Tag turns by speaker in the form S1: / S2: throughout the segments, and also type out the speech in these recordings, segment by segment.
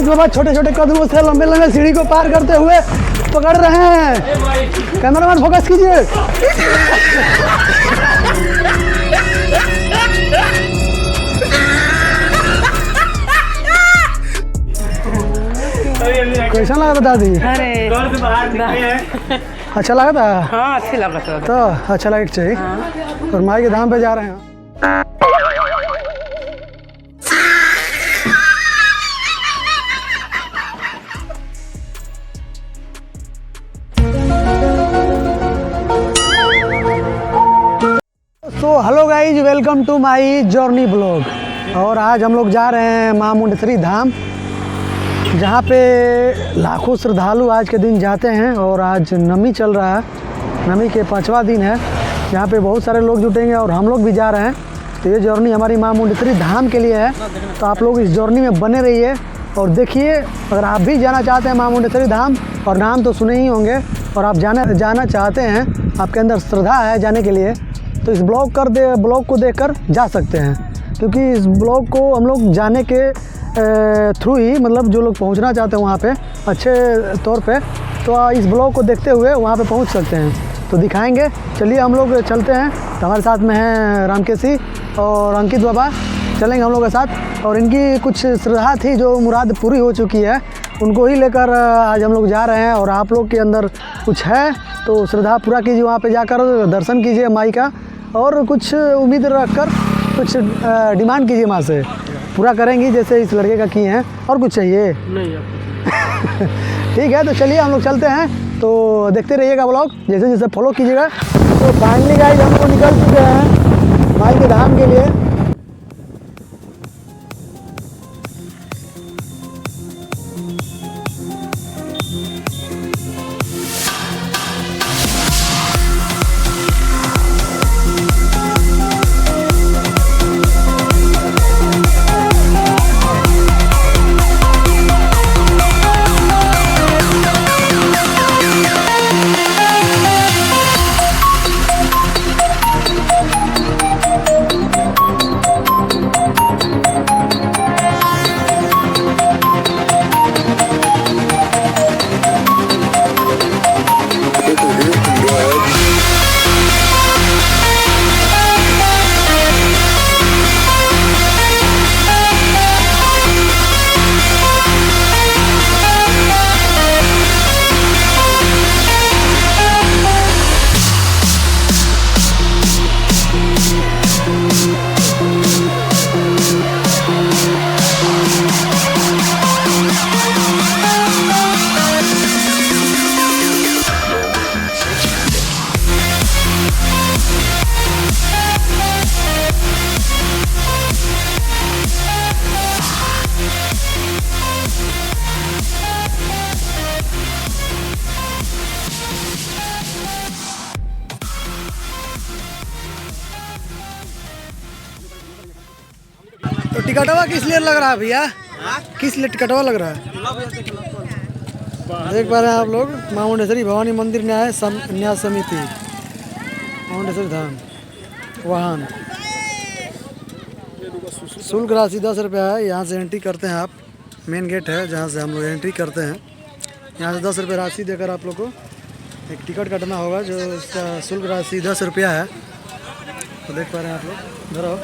S1: अंकित बाबा छोटे छोटे कदमों से लंबे लंबे सीढ़ी को पार करते हुए पकड़ रहे हैं। कैमरामैन फोकस कीजिए। कैसा लगा बता दी?
S2: अरे
S1: अच्छा लगा था?
S2: हाँ अच्छी लगा था।
S1: तो अच्छा लगा चाहिए। और माई के धाम पे जा रहे हैं। तो hello guys, welcome to my journey blog. और आज हम लोग जा रहे हैं मां मुंडेश्वरी धाम, जहाँ पे लाखों श्रद्धालु आज के दिन जाते हैं। और आज नमी चल रहा है, नमी के 5वां दिन है, यहाँ पे बहुत सारे लोग जुटेंगे और हम लोग भी जा रहे हैं। तो ये जर्नी हमारी मां मुंडेश्वरी धाम के लिए है। तो आप लोग इस जर्नी में बने रहिए और देखिए। अगर आप भी जाना चाहते हैं मां मुंडेश्वरी धाम, और नाम तो सुने ही होंगे, और आप जाना चाहते हैं, आपके अंदर श्रद्धा है जाने के लिए, तो इस ब्लॉग को देखकर जा सकते हैं। क्योंकि इस ब्लॉग को हम लोग जाने के थ्रू ही, मतलब जो लोग पहुंचना चाहते हैं वहाँ पे अच्छे तौर पे, तो इस ब्लॉग को देखते हुए वहाँ पे पहुँच सकते हैं। तो दिखाएंगे, चलिए हम लोग चलते हैं। तो हमारे साथ में हैं रामकेशी और अंकित बाबा, चलेंगे हम लोग के साथ। और इनकी कुछ श्रद्धा थी जो मुराद पूरी हो चुकी है, उनको ही लेकर आज हम लोग जा रहे हैं। और आप लोग के अंदर कुछ है तो श्रद्धा पूरा कीजिए, वहाँ पे जाकर दर्शन कीजिए माई का, और कुछ उम्मीद रखकर कुछ डिमांड कीजिए माँ से, पूरा करेंगी जैसे इस लड़के का किए हैं। और कुछ चाहिए? नहीं ठीक है, तो चलिए हम लोग चलते हैं। तो देखते रहिएगा ब्लॉग, जैसे जैसे फॉलो कीजिएगा। तो फाइनली गाइस हम लोग निकल चुके हैं माई के धाम के लिए। तो टिकटवा किस लिए लग रहा है भैया? किस लिए टिकटवा लग रहा है? देख पा रहे हैं आप लोग, मां मुंडेश्वरी भवानी मंदिर न्याय समिति, मां मुंडेश्वरी धाम वाहन। शुल्क राशि 10 रुपया है। यहाँ से एंट्री करते हैं आप, मेन गेट है जहाँ से हम लोग एंट्री करते हैं। यहाँ से 10 रुपये राशि देकर आप लोग को एक टिकट कटना होगा, जो उसका शुल्क राशि 10 रुपया है। तो देख पा रहे हैं आप लोग, इधर आओ।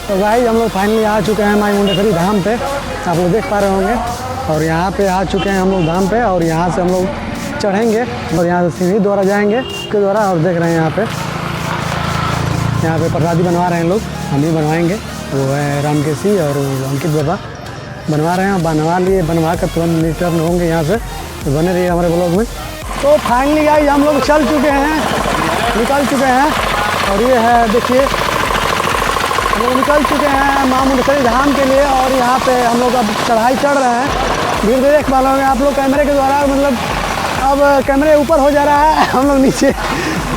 S1: तो भाई हम लोग फाइनली आ चुके हैं माई मुंडेश्वरी धाम पे, आप लोग देख पा रहे होंगे। और यहाँ पे आ चुके हैं हम लोग धाम पे, और यहाँ से हम लोग चढ़ेंगे और यहाँ से सीढ़ी द्वारा जाएंगे उसके द्वारा। और देख रहे हैं यहाँ पे प्रसादी बनवा रहे हैं लोग, हम भी बनवाएंगे। वो है रामकेशी और अंकित बाबा बनवा रहे हैं, बनवा कर तुरंत रिटर्न होंगे यहाँ से। तो बने रहिए हमारे ब्लॉग में। तो फाइनली गाइस हम लोग चल चुके हैं निकल चुके हैं। और ये है देखिए, हम लोग निकल चुके हैं माँ मुंडेश्वरी धाम के लिए। और यहाँ पे हम लोग अब चढ़ाई चढ़ रहे हैं। धीरे धीरे देख पा रहे होंगे आप लोग कैमरे के द्वारा, मतलब अब कैमरे ऊपर हो जा रहा है, हम लोग नीचे।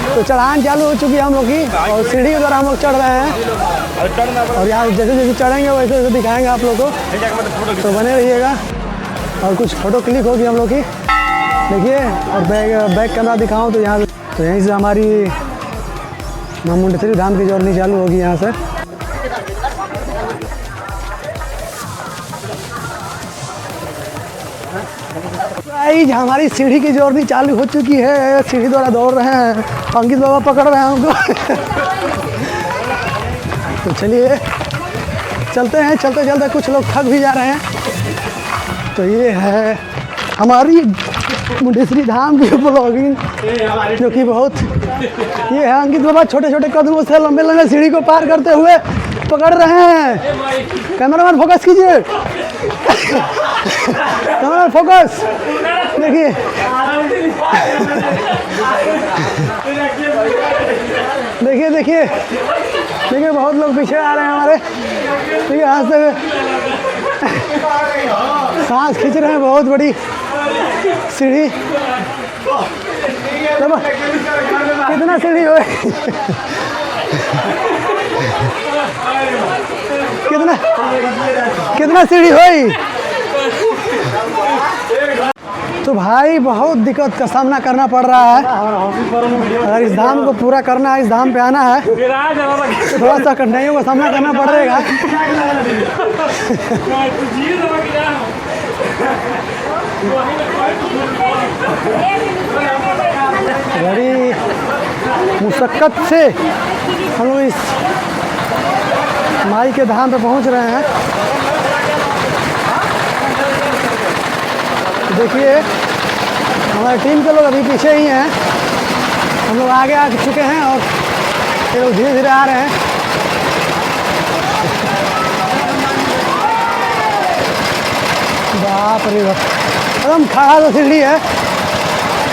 S1: तो चढ़ान चालू हो चुकी है हम लोग की, और सीढ़ी के द्वारा हम लोग चढ़ रहे हैं। और यहाँ जैसे जैसे चढ़ेंगे वैसे वैसे दिखाएंगे आप लोग को, तो बने रहिएगा। और कुछ फ़ोटो क्लिक होगी हम लोग की, देखिए। और बैक कैमरा दिखाऊं तो यहाँ, तो यहीं से हमारी माँ मुंडेश्वरी धाम की जर्नी चालू होगी यहाँ से। गाइस हमारी सीढ़ी की जर्नी चालू हो चुकी है, सीढ़ी द्वारा दौड़ रहे हैं, अंकित बाबा पकड़ रहे हैं हमको। तो चलिए चलते हैं, चलते चलते कुछ लोग थक भी जा रहे हैं। तो ये है हमारी मुंडेश्वरी धाम की ब्लॉगिंग, जो कि बहुत, ये है अंकित बाबा छोटे छोटे कदमों से लंबे लंबे सीढ़ी को पार करते हुए पकड़ रहे हैं। कैमरामैन फोकस कीजिए, कैमरामैन फोकस, देखिए। देखिए देखिए देखिए, बहुत लोग पीछे आ रहे हैं हमारे। देखिए यहाँ से सांस खींच रहे हैं, बहुत बड़ी सीढ़ी। कितना सीढ़ी हो, कितना सीढ़ी हुई। तो भाई बहुत दिक्कत का सामना करना पड़ रहा है। अगर इस धाम को पूरा करना है, इस धाम पे आना है, तो थोड़ा सा कठिनाइयों का सामना करना पड़ेगा। बड़ी मुशक्क़त से हम लोग इस माई के धाम पे पहुंच रहे हैं। देखिए हमारी टीम के लोग अभी पीछे ही हैं, हम लोग आगे आ चुके हैं और ये लोग धीरे धीरे आ रहे हैं। बाप रे बाप, एकदम खड़ा तो सीढ़ी है।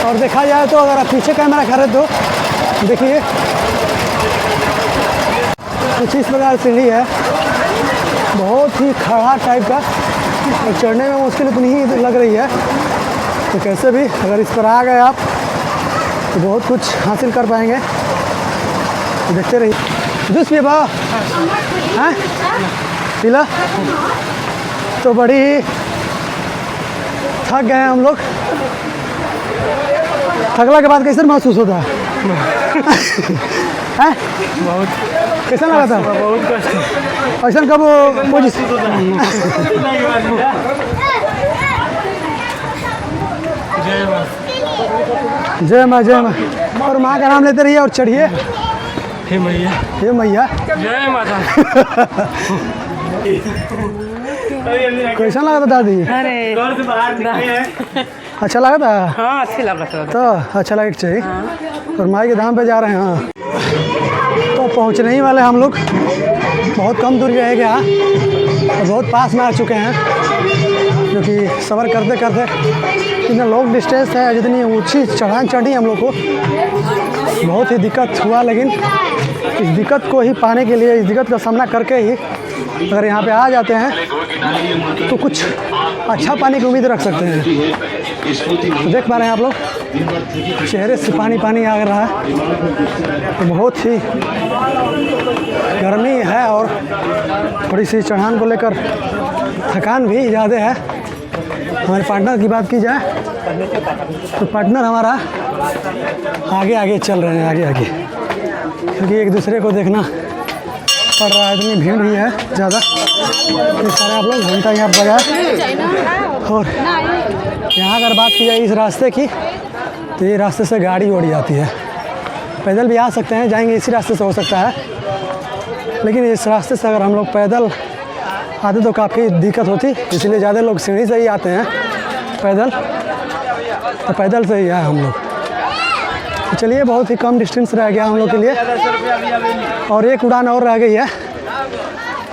S1: और देखा जाए तो अगर आप पीछे कैमरा खड़े तो देखिए कुछ इस प्रकार सीढ़ी है, बहुत ही खड़ा टाइप का, और चढ़ने में मुश्किल इतनी ही लग रही है। तो कैसे भी अगर इस पर आ गए आप तो बहुत कुछ हासिल कर पाएंगे। तो देखते रहिए। जूस पिए बा हैं पीला। तो बड़ी थक गए हैं हम लोग। थकला के बाद कैसे महसूस होता है? हैं?
S2: बहुत
S1: कैसा लगा था?
S2: बहुत कष्ट।
S1: ऐसा कब जय माँ जय माँ। और माँ का नाम लेते रहिए और चढ़िए।
S2: हे मैया,
S1: हे मैया,
S2: जय माता।
S1: कैसा लगा था दादी?
S3: अरे
S1: अच्छा लगा था?
S3: हाँ अच्छी लगा था।
S1: तो अच्छा लगे चाहिए। और माई के धाम पे जा रहे हैं। हाँ तो पहुँचने ही वाले हम लोग, बहुत कम दूरी रह गया और बहुत पास में आ चुके हैं, क्योंकि सफ़र करते करते इतना लॉन्ग डिस्टेंस है, जितनी ऊंची चढ़ान चढ़ी हम लोग को बहुत ही दिक्कत हुआ। लेकिन इस दिक्कत को ही पाने के लिए, इस दिक्कत का सामना करके ही अगर यहाँ पे आ जाते हैं तो कुछ अच्छा पाने की उम्मीद रख सकते हैं। तो देख पा रहे हैं आप लोग, चेहरे से पानी पानी आ रहा है। तो बहुत ही गर्मी है और थोड़ी सी चढ़ान को लेकर थकान भी ज़्यादा है। हमारे पार्टनर की बात की जाए तो पार्टनर हमारा आगे आगे चल रहे हैं, आगे आगे, क्योंकि एक दूसरे को देखना पड़ रहा है। इतनी भीड़ भी है ज़्यादा। इस सारे आप लोग घंटा यहाँ बजा। और यहाँ अगर बात की जाए इस रास्ते की, तो ये रास्ते से गाड़ी उड़ जाती है। पैदल भी आ सकते हैं, जाएंगे इसी रास्ते से हो सकता है, लेकिन इस रास्ते से अगर हम लोग पैदल आते तो काफ़ी दिक्कत होती, इसलिए ज़्यादा लोग सीढ़ी से ही आते हैं पैदल। तो पैदल से ही आए हम लोग। तो चलिए, बहुत ही कम डिस्टेंस रह गया हम लोग के लिए, और एक उड़ान और रह गई है,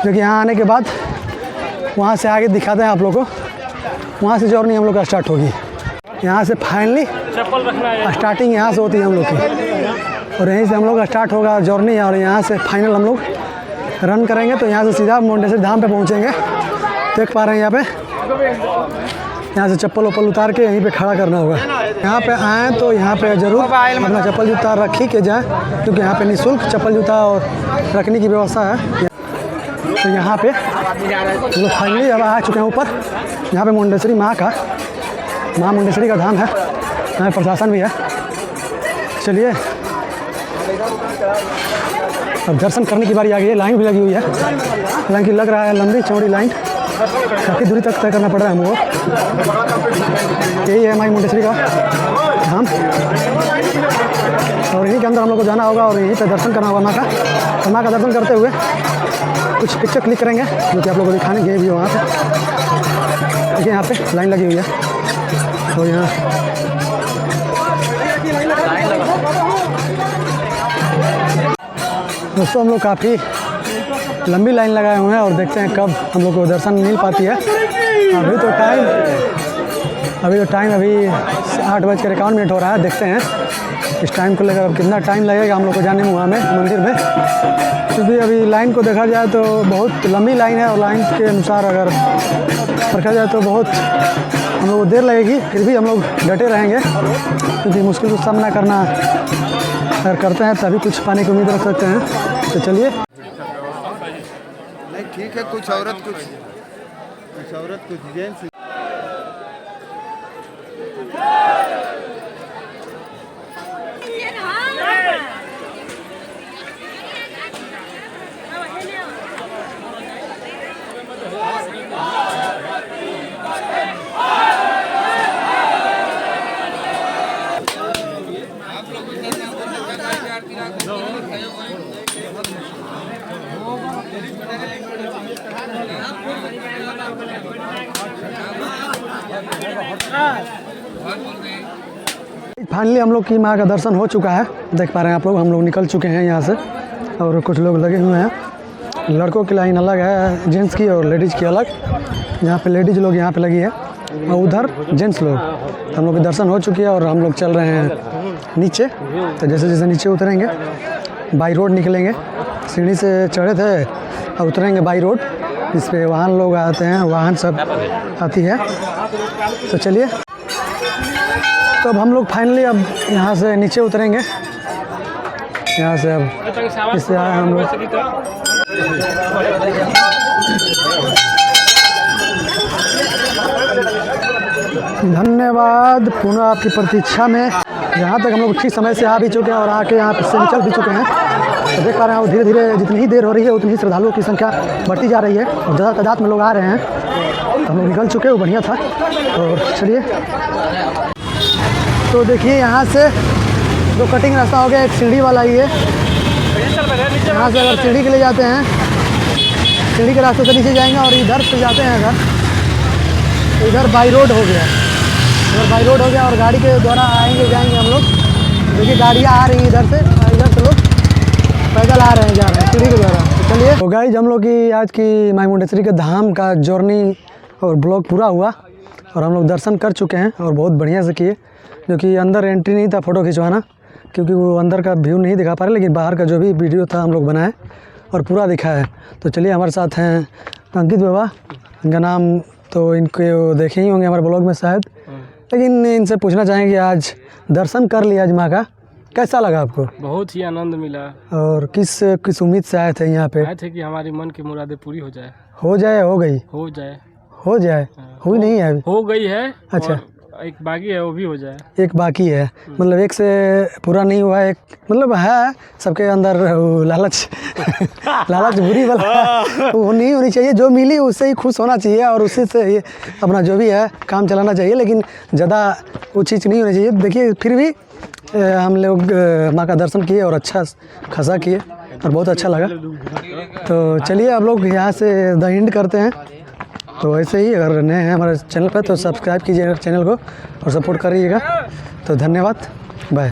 S1: जो कि यहाँ आने के बाद वहाँ से आगे दिखाते हैं आप लोग को। वहाँ से जर्नी हम लोग का स्टार्ट होगी। यहाँ से फाइनली
S2: चप्पल रखना है।
S1: स्टार्टिंग यहाँ से होती है हम लोग की। और यहीं से हम लोग का स्टार्ट होगा जर्नी और यहाँ से फाइनल हम लोग रन करेंगे। तो यहाँ से सीधा मुंडेश्वरी धाम पे पहुँचेंगे। देख पा रहे हैं यहाँ पे, यहाँ से चप्पल वप्पल उतार के यहीं पे खड़ा करना होगा। यहाँ पे आएँ तो यहाँ पे ज़रूर अपना चप्पल जूता रख ही के जाएँ, क्योंकि यहाँ पे निःशुल्क चप्पल जूता और रखने की व्यवस्था है। तो यहाँ पे हम लोग फाइनली अब आ चुके हैं ऊपर। यहाँ पे मुंडेश्वरी माँ मुंडेश्वरी का धाम है। यहाँ प्रशासन भी है। चलिए अब दर्शन करने की बारी आ गई है। लाइन भी लगी हुई है, हालांकि लग रहा है लंबी चौड़ी लाइन, काफ़ी दूरी तक तय करना पड़ रहा है हमको। यही है माँ मुंडेश्वरी का धाम और यहीं के अंदर हम लोग को जाना होगा और यहीं पे दर्शन करना होगा माँ का। और माँ का दर्शन करते हुए कुछ पिक्चर क्लिक करेंगे जो कि आप लोगों को दिखाने गए भी हो। वहाँ पे देखिए, यहाँ पे लाइन लगी हुई है और यहाँ दोस्तों हम लोग काफ़ी लंबी लाइन लगाए हुए हैं और देखते हैं कब हम लोग को दर्शन मिल पाती है। अभी तो टाइम अभी 8:51 हो रहा है। देखते हैं इस टाइम को लेकर अब कितना टाइम लगेगा हम लोग को जाने में वहाँ में मंदिर में, क्योंकि अभी लाइन को देखा जाए तो बहुत लंबी लाइन है और लाइन के अनुसार अगर रखा जाए तो बहुत हम लोग को देर लगेगी। फिर भी हम लोग डटे रहेंगे, क्योंकि मुश्किल का सामना करना अगर करते हैं तभी कुछ पाने की उम्मीद रख सकते हैं। तो चलिए,
S3: नहीं ठीक है, कुछ औरत कुछ जेंट्स।
S1: फाइनली हम लोग की माँ का दर्शन हो चुका है। देख पा रहे हैं आप लोग, हम लोग निकल चुके हैं यहाँ से और कुछ लोग लगे हुए हैं। लड़कों की लाइन अलग है, जेंट्स की और लेडीज़ की अलग। यहाँ पे लेडीज़ लोग यहाँ पे लगी है और उधर जेंट्स लोग। तो हम लोग की दर्शन हो चुकी है और हम लोग चल रहे हैं नीचे। तो जैसे जैसे नीचे उतरेंगे बाई रोड निकलेंगे, सीढ़ी से चढ़े थे और उतरेंगे बाई रोड, जिस पे वाहन लोग आते हैं, वाहन सब आती है। तो चलिए, तो अब हम लोग फाइनली अब यहाँ से नीचे उतरेंगे। यहाँ से अब इससे आए हम लोग। धन्यवाद पुनः आपकी प्रतीक्षा में। यहाँ तक हम लोग ठीक समय से आ भी चुके हैं और आके यहाँ से निकल भी चुके हैं। तो देख पा रहे हैं धीरे धीरे जितनी ही देर हो रही है उतनी ही श्रद्धालुओं की संख्या बढ़ती जा रही है और ज़्यादा तादाद में लोग आ रहे हैं। तो हम लोग निकल चुके हैं, वो बढ़िया था। और चलिए, तो देखिए यहाँ से जो कटिंग रास्ता हो गया, एक सीढ़ी वाला ही है। यहाँ से अगर सीढ़ी के लिए जाते हैं, सीढ़ी के रास्ते से नीचे जाएंगे और इधर से जाते हैं अगर, तो इधर बाई रोड हो गया। इधर बाई रोड हो गया और गाड़ी के द्वारा आएंगे जाएंगे हम लोग। देखिए गाड़ियाँ आ रही हैं इधर से, इधर से लोग पैदल आ रहे हैं, जा रहे हैं सीढ़ी के द्वारा। तो चलिए, तो गाइस हम लोग की आज की माँ मुंडेश्वरी के धाम का जर्नी और ब्लॉग पूरा हुआ और हम लोग दर्शन कर चुके हैं और बहुत बढ़िया से किए। जो कि अंदर एंट्री नहीं था फ़ोटो खिंचवाना, क्योंकि वो अंदर का व्यू नहीं दिखा पा रहे, लेकिन बाहर का जो भी वीडियो था हम लोग बनाए और पूरा दिखा है। तो चलिए, हमारे साथ हैं अंकित बाबा, इनका नाम तो इनको देखे ही होंगे हमारे ब्लॉग में शायद, लेकिन इनसे पूछना चाहेंगे आज दर्शन कर लिया आज माँ का, कैसा लगा आपको?
S2: बहुत ही आनंद मिला।
S1: और किस उम्मीद से आए थे यहाँ पे?
S2: आए थे कि हमारी मन की मुरादें पूरी हो जाए।
S1: हो जाए? हो जाए हुई नहीं है अभी?
S2: हो गई है।
S1: अच्छा,
S2: एक बाकी है, वो भी हो जाए।
S1: एक बाकी है, मतलब एक से पूरा नहीं हुआ है, एक मतलब है सबके अंदर लालच लालच बुरी वाला वो नहीं होनी चाहिए। जो मिली उससे ही खुश होना चाहिए और उसी से ये अपना जो भी है काम चलाना चाहिए, लेकिन ज़्यादा वो चीज़ नहीं होनी चाहिए। देखिए फिर भी हम लोग माँ का दर्शन किए और अच्छा खासा किए और बहुत अच्छा लगा। तो चलिए अब लोग यहाँ से द एंड करते हैं। तो ऐसे ही अगर नए हैं हमारे चैनल पर तो सब्सक्राइब कीजिए चैनल को और सपोर्ट करिएगा। तो धन्यवाद, बाय।